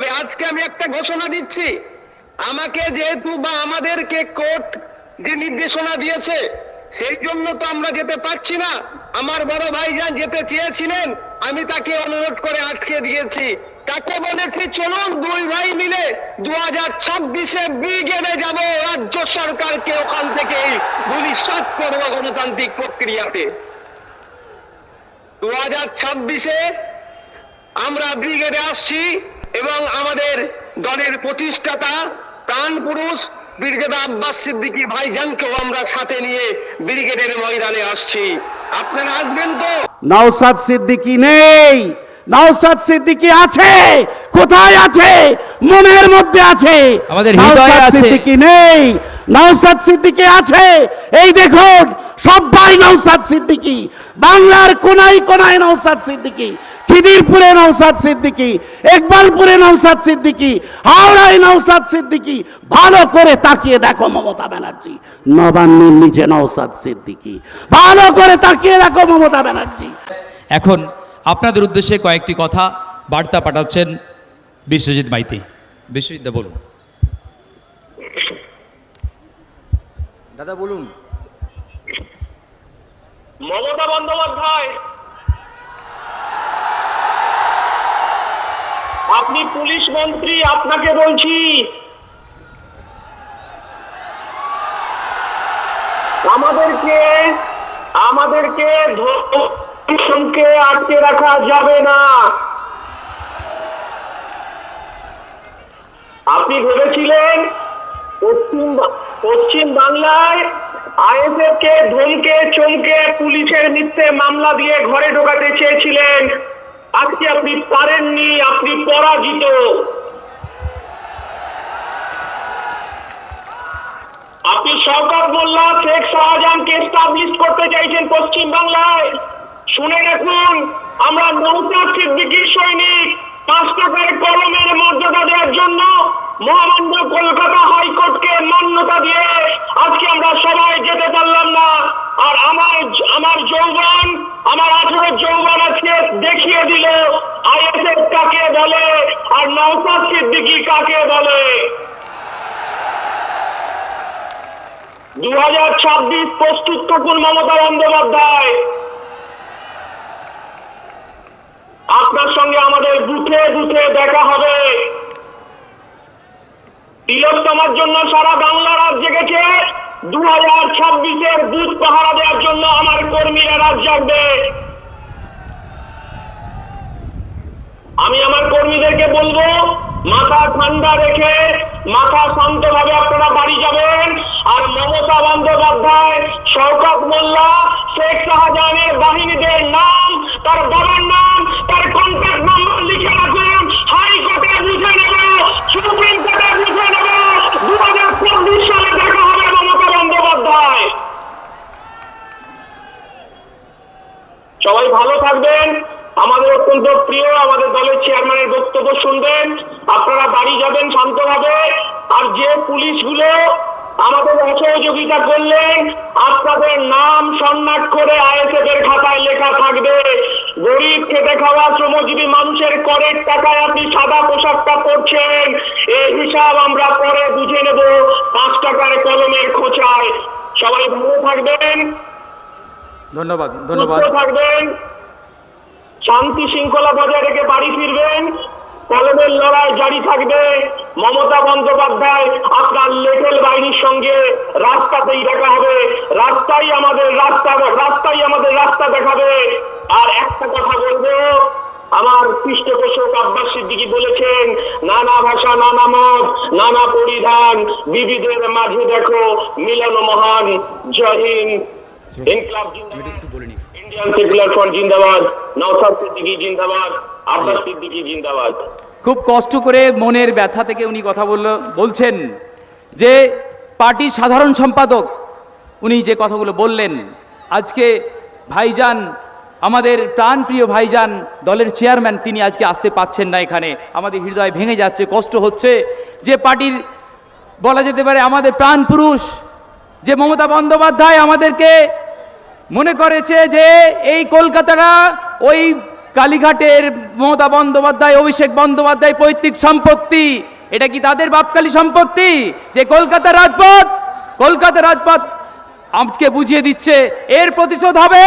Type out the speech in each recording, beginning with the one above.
তবে আজকে আমি একটা ঘোষণা দিচ্ছি, আমাকে যেহেতু বা আমাদেরকে কোর্ট যে নির্দেশনা দিয়েছে সেই জন্য তো আমরা যেতে পারছি না। আমার বড় ভাইজান যেতে চেয়েছিলেন, আমি তাকে অনুরোধ করে আটকে দিয়েছি। তাকে বলেছি চলুন দুই ভাই মিলে 2026-এ ব্রিগেডে যাব, রাজ্য সরকারকে ওখান থেকেই ভূমিষ্ঠ করবো গণতান্ত্রিক প্রক্রিয়াতে। 2026-এ আমরা ব্রিগেডে আসছি এবং আমাদের দলের প্রতিষ্ঠাতা প্রাণ পুরুষ বীরজাদা আব্বাস সিদ্দিকী ভাইজানকেও আমরা সাথে নিয়ে ব্রিগেডের ময়দানে আসছি। আপনারা আসবেন তো? নওশাদ সিদ্দিকী নেই, নওশাদ সিদ্দিকী আছে। কোথায় আছে? মনের মধ্যে আছে, আমাদের হৃদয়ে আছে। সিদ্দিকী নেই, নওশাদ সিদ্দিকী আছে। এই দেখুন সবাই নওশাদ সিদ্দিকী, বাংলার কোনায় কোনায় নওশাদ সিদ্দিকী, খিদিরপুরে নওশাদ সিদ্দিকী, ইকবালপুরে নওশাদ সিদ্দিকী, হাওড়ায় নওশাদ সিদ্দিকী। ভালো করে তাকিয়ে দেখো মমতা ব্যানার্জি, নবান্নের নিচে নওশাদ সিদ্দিকী। ভালো করে তাকিয়ে দেখো মমতা ব্যানার্জি। এখন আপনাদের উদ্দেশ্যে কয়েকটি কথা বার্তা পাঠাচ্ছেন বিশ্বজিৎ মাইতি। বিশ্বজিৎ দা বলুন। দাদা বলুন। মমতা বন্দ্যোপাধ্যায়, আপনি পুলিশ মন্ত্রী, আপনাকে বলছি আমাদেরকে ধর্মকে আটকে রাখা যাবে না। আপনি ভেবেছিলেন পশ্চিম বাংলায় আইএসএফ কে ধমকে চমকে পুলিশের মিথ্যে মামলা দিয়ে ঘরে ঢোকাতে চেয়েছিলেন। আজকে আপনি পারেননি, আপনি পরাজিত। আপনি শওকত মোল্লা, শেখ শাহজাহানকে এস্টাবলিশ করতে চাইছেন পশ্চিম বাংলায়। শুনে রাখুন, আমরা নওশাদ সিদ্দিকীর সৈনিক। 5 টাকার কলমের মর্যাদা দেওয়ার জন্য মহামান্য কলকাতা হাইকোর্টকে মান্যতা দিয়ে আজকে আমরা সবাই যেতে পারলাম না। আর আমার যৌবন, আমার 18 যৌবন আজকে দেখিয়ে দিল আইএসএফ কাকে বলে আর নওশাদ সিদ্দিকী কাকে বলে। 2026 প্রস্তুত থাকুন মমতা বন্দ্যোপাধ্যায়। আপনার সঙ্গে আমাদের বুথে বুথে দেখা হবে। তিলোত্তমার জন্য সারা বাংলা রাত জেগেছে, 2026-এর বুথ পাহারা দেওয়ার জন্য আমার কর্মীরা রাত জাগবে। আমি আমার কর্মীদেরকে বলবো, মাথা ঠান্ডা রেখে মাথা শান্তভাবে আপনারা বাড়ি যাবেন। আর মমতা বন্দ্যোপাধ্যায়, শওকত মোল্লা, শেখ শাহজাহানের বাহিনীদের নাম, তার বাবার নাম, তার কন্ট্যাক্ট নম্বর লিখে রাখুন। হাইকোর্টে বুঝে নেব, সুপ্রিম কোর্টে বুঝে নেব। 2024 সালে দেখা হবে মমতা বন্দ্যোপাধ্যায়। সবাই ভালো থাকবেন। আমাদের অত্যন্ত প্রিয় আমাদের দলের চেয়ারম্যানের বক্তব্য শুনবেন। আপনারা বাড়ি যাবেন শান্তভাবে। আর যে পুলিশগুলো আমাদের অসহযোগিতা করলেন, আপনাদের নাম স্বর্ণাক্ষরে আইএসএফ এর খাতায় লেখা থাকবে। গরিব খেটে খাওয়া শ্রমজীবী মানুষের করের টাকায় আপনি সাদা পোশাকটা পরছেন, এই হিসাব আমরা পরে বুঝে নেব 5 টাকার কলমের খোঁচায়। সবাই ভালো থাকবেন, ধন্যবাদ। ধন্যবাদ থাকবেন, শান্তি শৃঙ্খলা বজায় রেখে বাড়ি ফিরবেন। কলমের লড়াই জারি থাকবে। মমতা বন্দ্যোপাধ্যায় আপনার লেটেল বাহিনীর সঙ্গে রাস্তাতেই দেখা হবে। রাস্তাই আমাদের রাস্তা দেখাবে। আর একটা কথা বলবো, আমার পৃষ্ঠপোষক আব্বাস সিদ্দিকী বলেছেন, নানা ভাষা, নানা মত, নানা পরিধান, বিবিধের মাঝে দেখো মিলন মহান। জয় হিন্দ। ইনকলাব জিন্দাবাদ, ইন্ডিয়ান সেকুলার ফ্রন্ট জিন্দাবাদ, নওশাদ সিদ্দিকী জিন্দাবাদ, আব্বাস সিদ্দিকী জিন্দাবাদ। খুব কষ্ট করে মনের ব্যথা থেকে উনি কথা বলছেন যে পার্টির সাধারণ সম্পাদক উনি যে কথাগুলো বললেন, আজকে ভাইজান, আমাদের প্রাণপ্রিয় ভাইজান, দলের চেয়ারম্যান, তিনি আজকে আসতে পাচ্ছেন না এখানে। আমাদের হৃদয় ভেঙে যাচ্ছে, কষ্ট হচ্ছে যে পার্টির বলা যেতে পারে আমাদের প্রাণ পুরুষ, যে মমতা বন্দ্যোপাধ্যায় আমাদেরকে মনে করেছে যে এই কলকাতাটা ওই কালীঘাটের মমতা বন্দ্যোপাধ্যায়, অভিষেক বন্দ্যোপাধ্যায় পৈতৃক সম্পত্তি, এটা কি তাদের বাপকালী সম্পত্তি? যে কলকাতার রাজপথ আজকে বুঝিয়ে দিচ্ছে এর প্রতিশোধ হবে,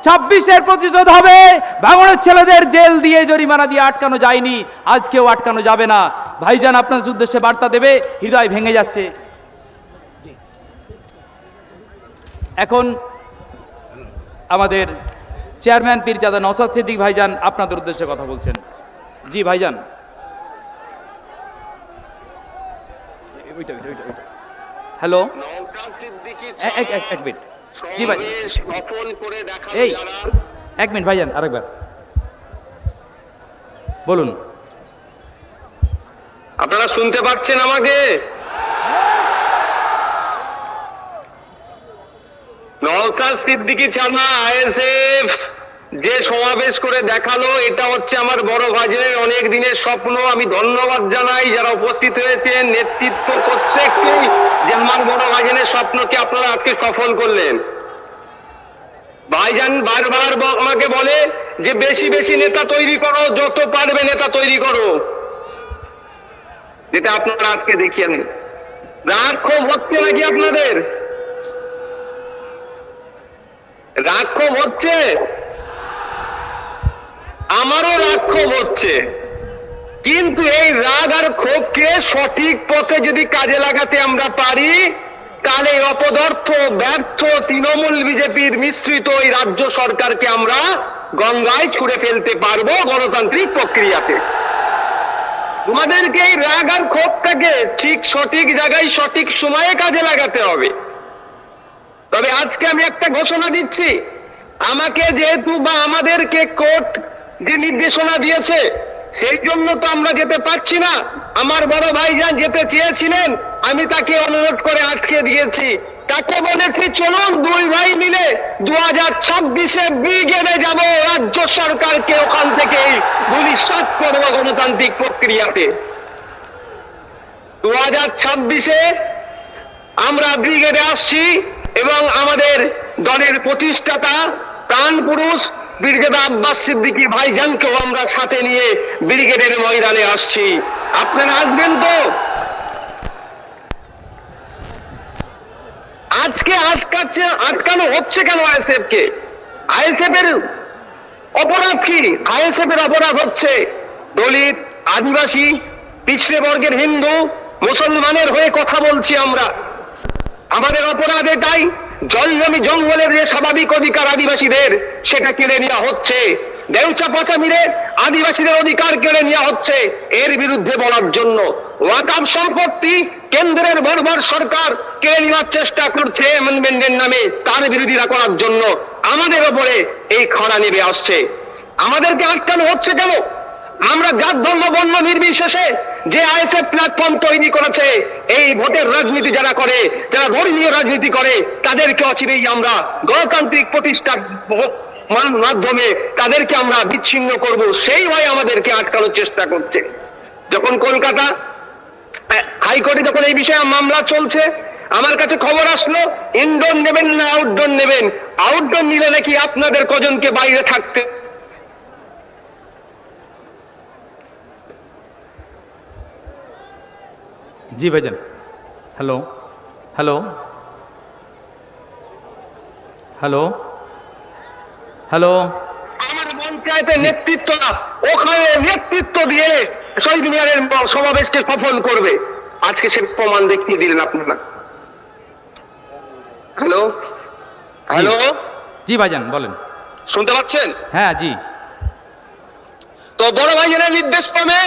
26-এর প্রতিশোধ হবে। ভাঙনের ছেলেদের জেল দিয়ে, জরিমানা দিয়ে আটকানো যায়নি, আজকেও আটকানো যাবে না। ভাইজান আপনার উদ্দেশ্যে বার্তা দেবে, হৃদয় ভেঙে যাচ্ছে। এখন আমাদের চেয়ারম্যান পীরজাদা নওশাদ সিদ্দিক ভাইজান আপনাদের উদ্দেশ্যে কথা বলছেন। জি ভাইজান। হ্যালো, এক মিনিট। জি ভাই, এই এক মিনিট ভাইজান, আরেকবার বলুন। আপনারা শুনতে পাচ্ছেন আমাকে? নওশাদ সিদ্দিকী ছানা আইএসএফ যে সমাবেশ করে দেখালো, এটা হচ্ছে আমার বড় ভাইজানের অনেক দিনের স্বপ্ন। আমি ধন্যবাদ জানাই যারা উপস্থিত হয়েছেন, নেতৃত্ব প্রত্যেককেই, যে আমার বড় ভাইজানের স্বপ্নকে আপনারা আজকে সফল করলেন। ভাইজান বারবার আমাকে বলে যে বেশি বেশি নেতা তৈরি করো, যত পারবে নেতা তৈরি করো, যেটা আপনারা আজকে দেখিয়ে নেন। রাগ ক্ষোভ হচ্ছে নাকি আপনাদের? রাগ ক্ষোভ হচ্ছে? আমারও রাগ ক্ষোভ হচ্ছে, কিন্তু এই রাগ আর ক্ষোভকে সঠিক পথে যদি কাজে লাগাতে আমরা পারি, তাহলে অপদার্থ ব্যর্থ তৃণমূল বিজেপির মিশ্রিত এই রাজ্য সরকারকে আমরা গঙ্গায় ছুঁড়ে ফেলতে পারবো গণতান্ত্রিক প্রক্রিয়াতে। তোমাদেরকে এই রাগ আর ক্ষোভটাকে ঠিক সঠিক জায়গায় সঠিক সময়ে কাজে লাগাতে হবে। তবে আজকে আমি একটা ঘোষণা দিচ্ছি, আমাকে যেহেতু বা আমাদেরকে কোর্ট যে নির্দেশনা দিয়েছে, সেই জন্য তো আমরা যেতে পারছি না। আমার বড় ভাইজান যেতে চেয়েছিলেন, আমি তাকে অনুরোধ করে আটকে দিয়েছি। তাকে বলেছি চলুন দুই ভাই মিলে 2026-এ ব্রিগেডে যাব, রাজ্য সরকারকে ওখান থেকে ভূমিষ্ঠ করব গণতান্ত্রিক প্রক্রিয়াতে। 2026-এ আমরা ব্রিগেডে আসছি এবং আমাদের দলের প্রতিষ্ঠাতা প্রাণ পুরুষ পীরজাদা আব্বাস সিদ্দিকী ভাইজানকেও আমরা সাথে নিয়ে ব্রিগেডের ময়দানে আসছি। আপনারা আসবেন তো? আজকে আটকানো হচ্ছে কেন আইএসএফ কে? আইএসএফ এর অপরাধ কি? আইএসএফ এর অপরাধ হচ্ছে দলিত, আদিবাসী, পিছড়ে বর্গের হিন্দু, মুসলমানের হয়ে কথা বলছি আমরা। আমাদের অপরাধ এটাই, জলজমি জঙ্গলের যে স্বাভাবিক অধিকার আদিবাসীদের, সেটা কেড়ে নেওয়া হচ্ছে। দেউচা পাচামিরে আদিবাসীদের অধিকার কেড়ে নেওয়া হচ্ছে, এর বিরুদ্ধে বলার জন্য। ওয়াকফ সম্পত্তি কেন্দ্রের বর্বর সরকার কেড়ে নেওয়ার চেষ্টা করছে অ্যামেন্ডমেন্টের নামে, তার বিরোধিতা করার জন্য আমাদের ওপরে এই খরা নেমে আসছে। আমাদেরকে আটকানো হচ্ছে কেন? আমরা জাত ধর্ম বর্ণ নির্বিশেষে যে আইএসএফ প্ল্যাটফর্ম তৈরি করেছে, এই ভোটের রাজনীতি যারা করে, যারা ধর্মীয় রাজনীতি করে, তাদেরকে অচিরেই আমরা গণতান্ত্রিক প্রতিষ্ঠার মাধ্যমে তাদেরকে আমরা বিচ্ছিন্ন করব, সেই ভয় আমাদেরকে আটকানোর চেষ্টা করছে। যখন কলকাতা হাইকোর্টে যখন এই বিষয়ে মামলা চলছে, আমার কাছে খবর আসলো ইনডোর নেবেন না আউটডোর নেবেন। আউটডোর নিলে নাকি আপনাদের কজনকে বাইরে থাকতে। জি ভাইজান। হ্যালো হ্যালো হ্যালো হ্যালো আমার পঞ্চায়েতের নেতৃত্ব ওখানে নেতৃত্ব দিয়ে শহীদ মিনারের সমাবেশকে সফল করবে। আজকে সে প্রমাণ দেখিয়ে দিলেন আপনারা। হ্যালো হ্যালো জি ভাইজান বলেন। শুনতে পাচ্ছেন? হ্যাঁ জি। তো বড় ভাইজানের নির্দেশ ক্রমে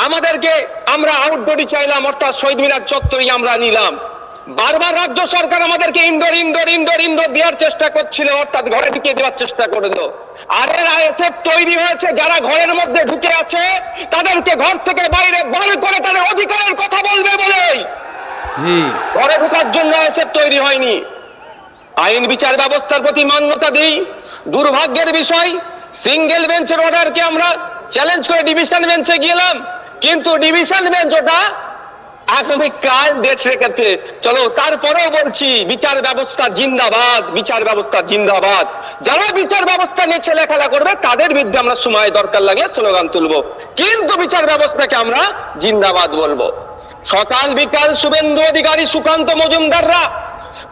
আমাদেরকে আমরা আউটডোরই চাইলাম, অর্থাৎ শহীদ মিনার চত্বরই আমরা নিলাম। বারবার রাজ্য সরকার আমাদেরকে ইনডোর ইনডোর ইনডোর ইনডোর দেওয়ার চেষ্টা করছিল, অর্থাৎ ঘরে ঢুকিয়ে দেওয়ার চেষ্টা করলো। আর এর আইএসএফ তৈরি হয়েছে, যারা ঘরের মধ্যে ঢুকে আছে তাদেরকে ঘর থেকে বাইরে বার করে তাদের অধিকারের কথা বলবে বলেই জি ঘরে ঢোকার জন্য আইএসএফ তৈরি হয়নি। আইন বিচার ব্যবস্থার প্রতি মান্যতা দিই। দুর্ভাগ্যের বিষয়, সিঙ্গেল বেঞ্চের অর্ডারকে আমরা চ্যালেঞ্জ করে ডিভিশন বেঞ্চে গেলাম, কিন্তু ডিভিশন বেঞ্চ ওটা আগামীকাল ডেট রেখেছে। চলো, তারপরেও বলছি বিচার ব্যবস্থা জিন্দাবাদ, বিচার ব্যবস্থা জিন্দাবাদ। যারা বিচার ব্যবস্থা নিয়ে ছেলেখেলা করবে তাদের বিরুদ্ধে আমরা সময় দরকার লাগলে স্লোগান তুলবো, কিন্তু বিচার ব্যবস্থাকে আমরা জিন্দাবাদ বলবো। সকাল বিকাল শুভেন্দু অধিকারী, সুকান্ত মজুমদাররা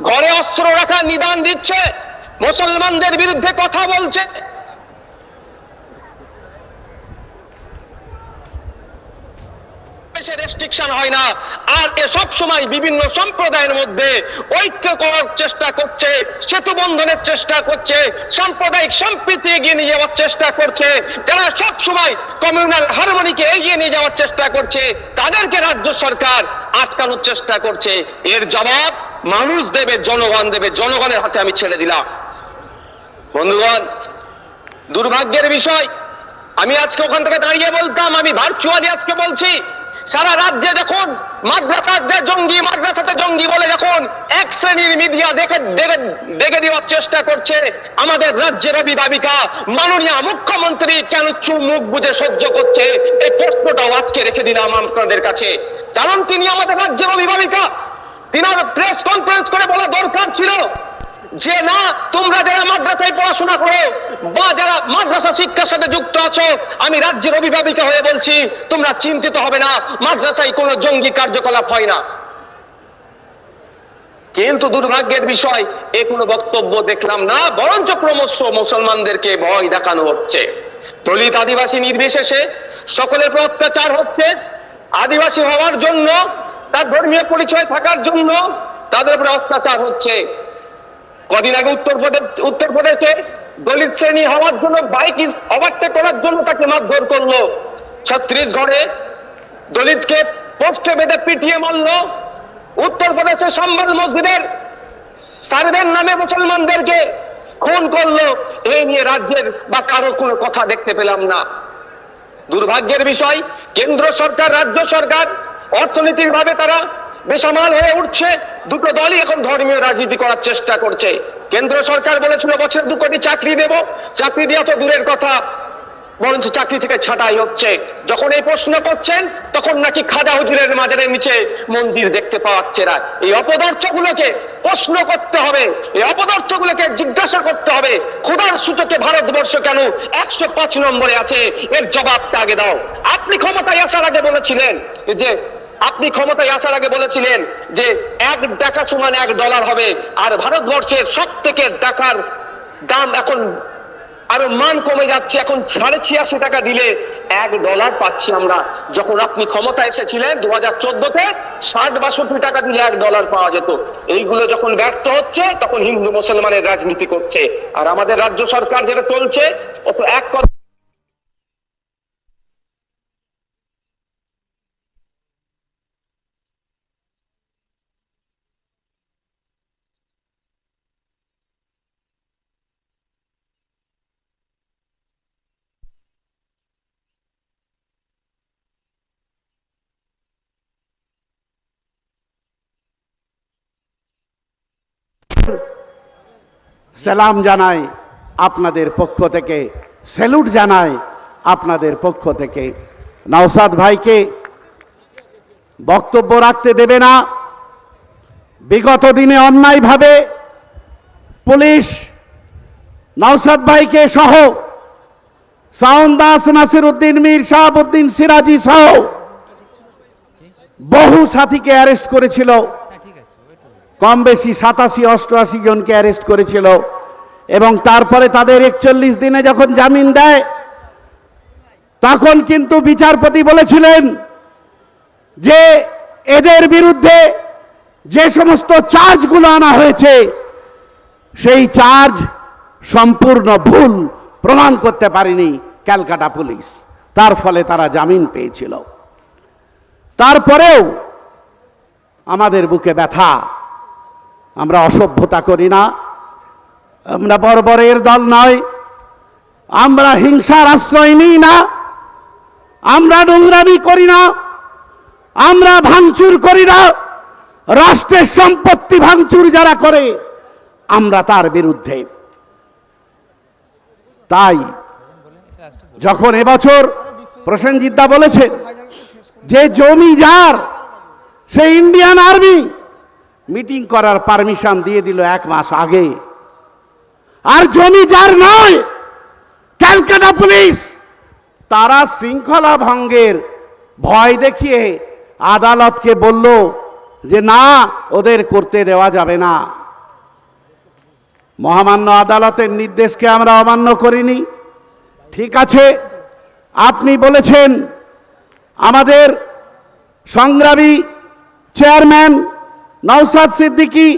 ঘরে অস্ত্র রাখার নিদান দিচ্ছে, মুসলমানদের বিরুদ্ধে কথা বলছে। রেস্ট্রিকশন হয় না, আর সব সময় বিভিন্ন সম্প্রদায়ের মধ্যে ঐক্য করার চেষ্টা করছে, সেতু বন্ধনের চেষ্টা করছে, সাম্প্রদায়িক সম্প্রীতি এগিয়ে নিয়ে যাওয়ার চেষ্টা করছে। যারা সব সময় কমিউনাল হারমোনিকে এগিয়ে নিয়ে যাওয়ার চেষ্টা করছে, তাদেরকে রাজ্য সরকার আটকানোর চেষ্টা করছে। এর জবাব মানুষ দেবে, জনগণ দেবে। জনগণের হাতে আমি ছেড়ে দিলাম। বন্ধুগণ, দুর্ভাগ্যের বিষয়, আমি আজকে ওখান থেকে দাঁড়িয়ে বলতাম, আমি ভার্চুয়ালি আজকে বলছি, সারা রাজ্যে যখন মাদ্রাসাতে জঙ্গি বলে যখন এক শ্রেণীর মিডিয়া দেখে দেওয়ার চেষ্টা করছে, আমাদের রাজ্যের অভিভাবিকা মাননীয় মুখ্যমন্ত্রী কেন মুখ বুজে সহ্য করছে, এই প্রশ্নটাও আজকে রেখে দিলাম আপনাদের কাছে। কারণ তিনি আমাদের রাজ্যের অভিভাবিকা, তিনার প্রেস কনফারেন্স করে বলা দরকার ছিল যে না, তোমরা যারা মাদ্রাসায় পড়াশোনা করো বা যারা মাদ্রাসা শিক্ষার সাথে যুক্ত আছো, আমি রাজ্যের অভিভাবিকা হয়ে বলছি, তোমরা চিন্তিত হবে না, মাদ্রাসায় কোনো জঙ্গি কার্যকলাপ হয় না। কিন্তু দুর্ভাগ্যের বিষয়, এ কোনো বক্তব্য দেখলাম না, বরঞ্চ ক্রমশ মুসলমানদেরকে ভয় দেখানো হচ্ছে। দলিত আদিবাসী নির্বিশেষে সকলের উপর অত্যাচার হচ্ছে। আদিবাসী হওয়ার জন্য, তার ধর্মীয় পরিচয় থাকার জন্য তাদের উপরে অত্যাচার হচ্ছে। কদিন আগে উত্তরপ্রদেশে দলিত শ্রেণী হওয়ার জন্য বাইক ওভারটেক করার জন্য তাকে মারধর করলো। ছত্তিশগড়ে দলিতকে পোস্টে বেঁধে পিটিয়ে মারলো। উত্তরপ্রদেশে সম্বল মসজিদের সার্ভের নামে মুসলমানদেরকে খুন করলো। এই নিয়ে রাজ্যের বা কারো কোনো কথা দেখতে পেলাম না। দুর্ভাগ্যের বিষয়, কেন্দ্র সরকার, রাজ্য সরকার অর্থনৈতিক ভাবে তারা বেসামাল হয়ে উঠছে। দুটো দলই এখন ধর্মীয় রাজনীতি করার চেষ্টা করছে। কেন্দ্র সরকার বলেছিল বছরে 2 কোটি চাকরি দেব, চাকরি দেওয়া তো দূরের কথা, বরঞ্চ চাকরি থেকে ছাঁটাই হচ্ছে। যখন এই প্রশ্ন করছেন, তখন নাকি খাজা হুজুরের মাজারের নিচে মন্দির দেখতে পাচ্ছে না। এই অপদার্থগুলোকে প্রশ্ন করতে হবে, এই অপদার্থগুলোকে জিজ্ঞাসা করতে হবে, খোদার সূচকে ভারতবর্ষ কেন 105 নম্বরে আছে, এর জবাবটা আগে দাও। আপনি ক্ষমতায় আসার আগে বলেছিলেন যে 1 টাকা সমান $1 হবে, আর ভারতবর্ষের সব থেকে টাকার দাম এখন আরো মান কমে যাচ্ছে। এখন 86.5 টাকা দিলে $1 পাচ্ছি আমরা। যখন আপনি ক্ষমতায় এসেছিলেন 2014-তে 60-62 টাকা দিলে $1 পাওয়া যেত। এইগুলো যখন ব্যর্থ হচ্ছে, তখন হিন্দু মুসলমানের রাজনীতি করছে। আর আমাদের রাজ্য সরকার যেটা চলছে, ও তো এক কথা। সালাম জানাই আপনাদের পক্ষ থেকে, স্যালুট জানাই আপনাদের পক্ষ থেকে। নওশাদ ভাইকে বক্তব্য রাখতে দেবে না। বিগত দিনে অন্যায়ভাবে পুলিশ নওশাদ ভাইকে সহ শাওন দাস, নাসির উদ্দিন মীর, শাহাবুদ্দিন সিরাজি সহ বহু সাথীকে অ্যারেস্ট করেছিল। কম বেশি 87-88 জনকে অ্যারেস্ট করেছিল, এবং তারপরে তাদের 41 দিনে যখন জামিন দেয়, তখন কিন্তু বিচারপতি বলেছিলেন যে এদের বিরুদ্ধে যে সমস্ত চার্জগুলো আনা হয়েছে, সেই চার্জ সম্পূর্ণ ভুল, প্রমাণ করতে পারেনি ক্যালকাটা পুলিশ। তার ফলে তারা জামিন পেয়েছিল। তারপরেও আমাদের বুকে ব্যথা। আমরা অসভ্যতা করি না, আমরা বর্বরের দল নয়, আমরা হিংসার আশ্রয় নিই না, আমরা নোংরামি করি না, আমরা ভাঙচুর করি না। রাষ্ট্রের সম্পত্তি ভাঙচুর যারা করে, আমরা তার বিরুদ্ধে। তাই যখন এবছর প্রসেনজিৎ দা বলেছেন যে জমি যার সেই ইন্ডিয়ান আর্মি মিটিং করার পারমিশন দিয়ে দিল 1 মাস আগে। আর জমি যার নয়, ক্যালকাটা পুলিশ তারা শৃঙ্খলা ভঙ্গের ভয় দেখিয়ে আদালতকে বলল যে না, ওদের করতে দেওয়া যাবে না। মহামান্য আদালতের নির্দেশকে আমরা অমান্য করিনি। ঠিক আছে, আপনি বলেছেন আমাদের সংগ্রামী চেয়ারম্যান নওশাদ সিদ্দিকী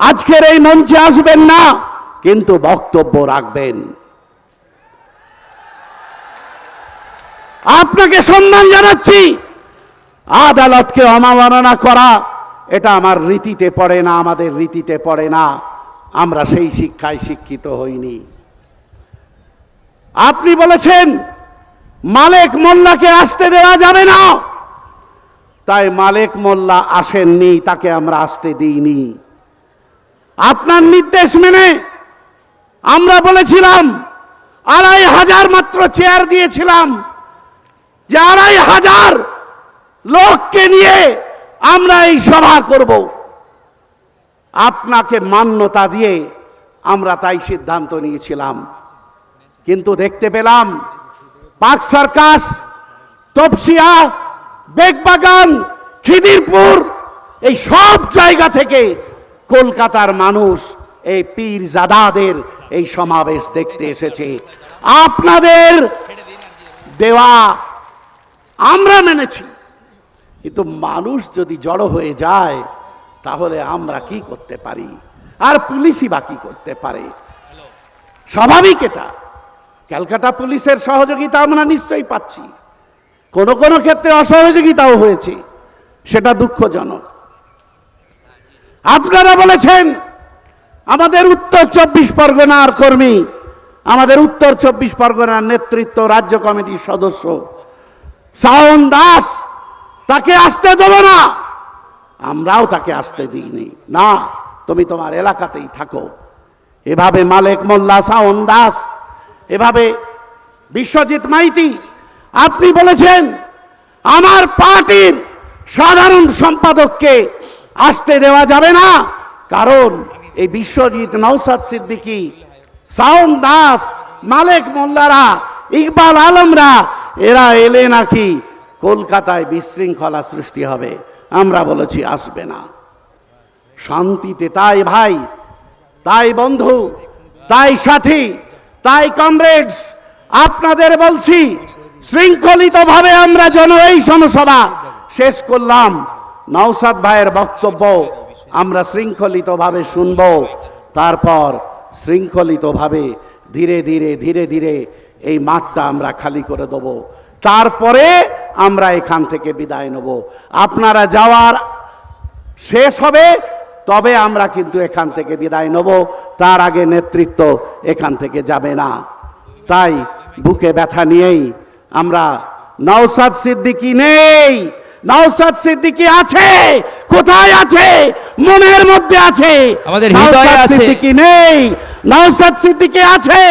আজকের এই মঞ্চে আসবেন না, কিন্তু বক্তব্য রাখবেন। আপনাকে সম্মান জানাচ্ছি। আদালতকে অবমাননা করা এটা আমার রীতিতে পড়ে না, আমাদের রীতিতে পড়ে না। আমরা সেই শিক্ষায় শিক্ষিত হইনি। আপনি বলেছেন মালেক মোল্লাকে আসতে দেওয়া যাবে না, তাই মালেক মোল্লা আসেননি, তাকে আমরা আসতে দিইনি। আপনার নির্দেশ মেনে আমরা বলেছিলাম 2500 মাত্র চেয়ার দিয়েছিলাম, যে 2500 লোককে নিয়ে আমরা এই সভা করব। আপনাকে মান্যতা দিয়ে আমরা তাই সিদ্ধান্ত নিয়েছিলাম। কিন্তু দেখতে পেলাম পাক সার্কাস, তপসিয়া, বেগবাগান, খিদিরপুর, এই সব জায়গা থেকে কলকাতার মানুষ এই পীরজাদাদের এই সমাবেশ দেখতে এসেছে। আপনাদের দেওয়া আমরা মেনেছি, কিন্তু মানুষ যদি জড়ো হয়ে যায় তাহলে আমরা কি করতে পারি? আর পুলিশই বা কি করতে পারে? স্বাভাবিক এটা। ক্যালকাটা পুলিশের সহযোগিতা আমরা নিশ্চয়ই পাচ্ছি, কোনো কোনো ক্ষেত্রে অসহযোগিতাও হয়েছে, সেটা দুঃখজনক। আপনারা বলেছেন আমাদের উত্তর 24 পরগনার কর্মী, আমাদের উত্তর 24 পরগনার নেতৃত্ব, রাজ্য কমিটির সদস্য শাওন দাস, তাকে আসতে দেব না। আমরাও তাকে আসতে দিইনি। না, তুমি তোমার এলাকাতেই থাকো। এভাবে মালেক মোল্লা, শাওন দাস, এভাবে বিশ্বজিৎ মাইতি, আপনি বলেছেন আমার পার্টির সাধারণ সম্পাদককে আসতে দেওয়া যাবে না, কারণ এই বিশ্বজিৎ, নওশাদ সিদ্দিকী, শাওন দাস, মালেক মোল্লারা, ইকবাল আলমরা, এরা এলে নাকি কলকাতায় বিশৃঙ্খলা সৃষ্টি হবে। আমরা বলেছি আসবে না, শান্তিতে। তাই ভাই, তাই বন্ধু, তাই সাথী, তাই কমরেডস, আপনাদের বলছি শৃঙ্খলিতভাবে আমরা এই জনসভা শেষ করলাম। নওশাদ ভাইয়ের বক্তব্য আমরা শৃঙ্খলিতভাবে শুনব, তারপর শৃঙ্খলিতভাবে ধীরে ধীরে ধীরে ধীরে এই মাঠটা আমরা খালি করে দেব। তারপরে আমরা এখান থেকে বিদায় নেব। আপনারা যাওয়ার শেষ হবে, তবে আমরা কিন্তু এখান থেকে বিদায় নেব, তার আগে নেতৃত্ব এখান থেকে যাবে না। তাই বুকে ব্যথা নিয়েই আমরা, নওশাদ সিদ্দিকী নেই, নওশাদ সিদ্দিকী আছে। কোথায় আছে? মনের মধ্যে আছে, আমাদের হৃদয়ে আছে। সিদ্দিকী নেই, নওশাদ সিদ্দিকী আছে।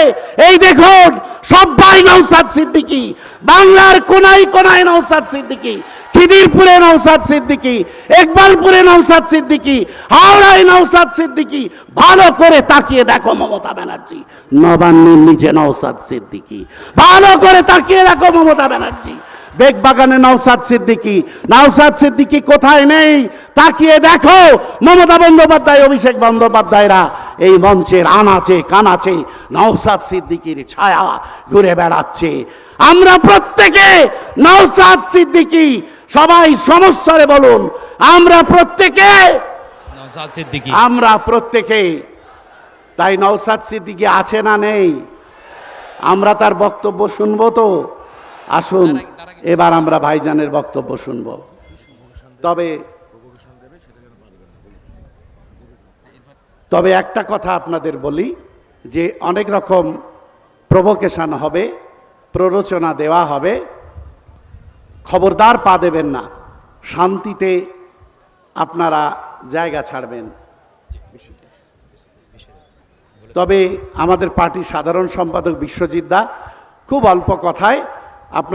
এই দেখুন, সবাই নওশাদ সিদ্দিকী, বাংলার কোনায় কোনায় নওশাদ সিদ্দিকী, খিদিরপুরে নওশাদ সিদ্দিকী, ইকবালপুরে নওশাদ সিদ্দিকী, হাওড়ায় নওশাদ সিদ্দিকী। ভালো করে তাকিয়ে দেখো মমতা ব্যানার্জি, নবান্নের নিচে নওশাদ সিদ্দিকী। ভালো করে তাকিয়ে দেখো মমতা ব্যানার্জি, বেগবাগানে নওশাদ সিদ্দিকী। নওশাদ সিদ্দিকী কোথায় নেই তাকিয়ে দেখো। মমতা বন্দ্যোপাধ্যায়, অভিষেক বন্দ্যোপাধ্যায়রা এই মঞ্চের আনাচে কানাচে নওশাদ সিদ্দিকীর ছায়া ঘুরে বেড়াচ্ছে। আমরা প্রত্যেকে নওশাদ সিদ্দিকী, সবাই সমস্যারে বলুন, আমরা প্রত্যেকে, নওশাদ সিদ্দিকী, আমরা প্রত্যেকে। তাই নওশাদ সিদ্দিকী আছে না নেই? আমরা তার বক্তব্য শুনবো তো? আসুন এবার আমরা ভাইজানের বক্তব্য শুনব। তবে একটা কথা আপনাদের বলি, যে অনেক রকম প্রভোকেশন হবে, প্ররোচনা দেওয়া হবে, খবরদার পা দেবেন না। শান্তিতে আপনারা জায়গা ছাড়বেন। তবে আমাদের পার্টির সাধারণ সম্পাদক বিশ্বজিৎ দা খুব অল্প কথায়